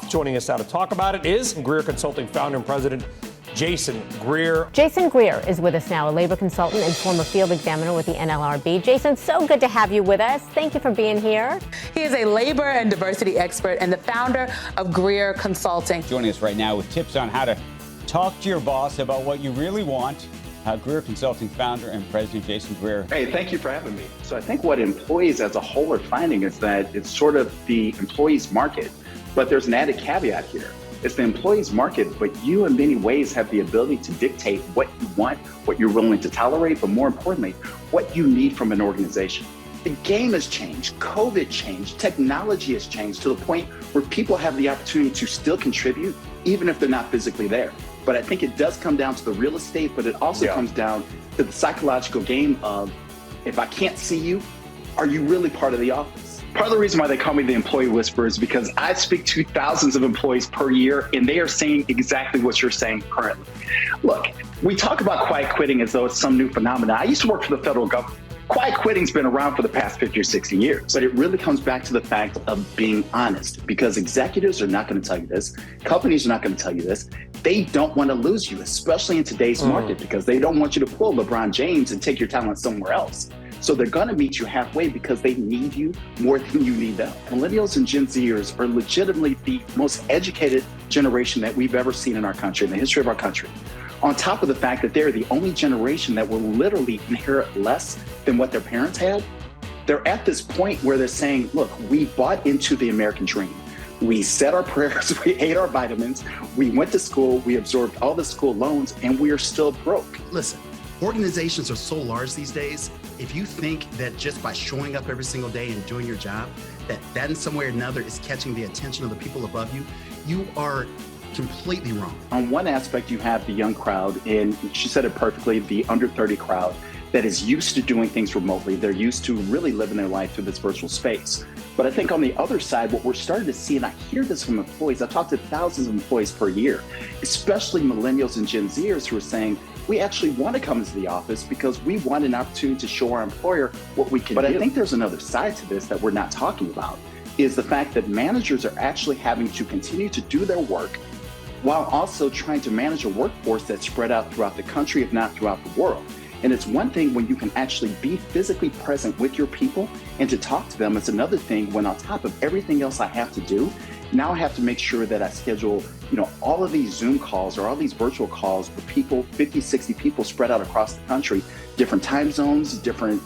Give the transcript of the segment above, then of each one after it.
Joining us now to talk about it is Greer Consulting founder and president Jason Greer. Jason Greer is with us now, a labor consultant and former field examiner with the NLRB. Jason, so good to have you with us. Thank you for being here. He is a labor and diversity expert and the founder of Greer Consulting. Joining us right now with tips on how to talk to your boss about what you really want. Greer Consulting founder and president Jason Greer. Hey, thank you for having me. So I think what employees as a whole are finding is that it's sort of the employee's market, but there's an added caveat here. It's the employee's market, but you in many ways have the ability to dictate what you want, what you're willing to tolerate, but more importantly, what you need from an organization. The game has changed, COVID changed, technology has changed to the point where people have the opportunity to still contribute, even if they're not physically there. But I think it does come down to the real estate, but it also comes down to the psychological game of, if I can't see you, are you really part of the office? Part of the reason why they call me the employee whisperer is because I speak to thousands of employees per year, and they are saying exactly what you're saying currently. Look, we talk about quiet quitting as though it's some new phenomenon. I used to work for the federal government. Quiet quitting's been around for the past 50 or 60 years, but it really comes back to the fact of being honest, because executives are not going to tell you this. Companies are not going to tell you this. They don't want to lose you, especially in today's market, because they don't want you to pull LeBron James and take your talent somewhere else. So they're going to meet you halfway because they need you more than you need them. Millennials and Gen Zers are legitimately the most educated generation that we've ever seen in our country, in the history of our country. On top of the fact that they're the only generation that will literally inherit less than what their parents had, they're at this point where they're saying, look, we bought into the American dream. We said our prayers, we ate our vitamins, we went to school, we absorbed all the school loans, and we are still broke. Listen, organizations are so large these days. If you think that just by showing up every single day and doing your job, that in some way or another is catching the attention of the people above you, you are completely wrong. On one aspect, you have the young crowd, and she said it perfectly, the under 30 crowd that is used to doing things remotely. They're used to really living their life through this virtual space. But I think on the other side, what we're starting to see, and I hear this from employees, I talk to thousands of employees per year, especially millennials and Gen Zers who are saying, we actually want to come into the office because we want an opportunity to show our employer what we can do. But I think there's another side to this that we're not talking about, is the fact that managers are actually having to continue to do their work while also trying to manage a workforce that's spread out throughout the country, if not throughout the world. And it's one thing when you can actually be physically present with your people and to talk to them. It's another thing when on top of everything else I have to do, now I have to make sure that I schedule, all of these Zoom calls or all these virtual calls with people, 50, 60 people spread out across the country, different time zones, different,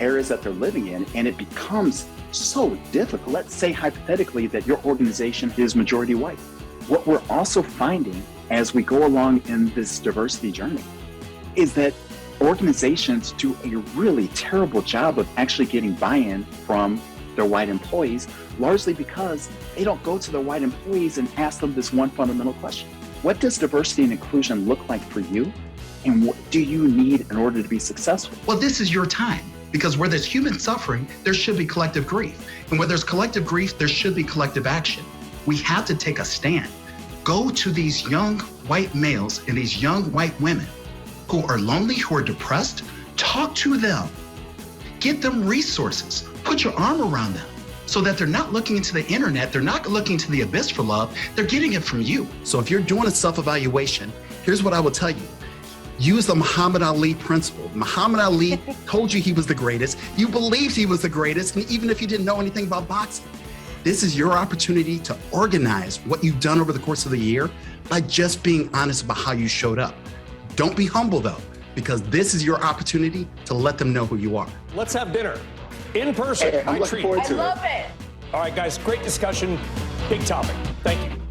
areas that they're living in. And it becomes so difficult. Let's say hypothetically that your organization is majority white. What we're also finding as we go along in this diversity journey is that organizations do a really terrible job of actually getting buy-in from their white employees, largely because they don't go to their white employees and ask them this one fundamental question. What does diversity and inclusion look like for you? And what do you need in order to be successful? Well, this is your time, because where there's human suffering, there should be collective grief. And where there's collective grief, there should be collective action. We have to take a stand. Go to these young white males and these young white women who are lonely, who are depressed. Talk to them. Get them resources. Put your arm around them so that they're not looking into the internet. They're not looking to the abyss for love. They're getting it from you. So if you're doing a self-evaluation, here's what I will tell you. Use the Muhammad Ali principle. Muhammad Ali told you he was the greatest. You believed he was the greatest, and even if you didn't know anything about boxing. This is your opportunity to organize what you've done over the course of the year by just being honest about how you showed up. Don't be humble though, because this is your opportunity to let them know who you are. Let's have dinner in person. I'm looking forward to it. I love it. All right, guys, great discussion. Big topic. Thank you.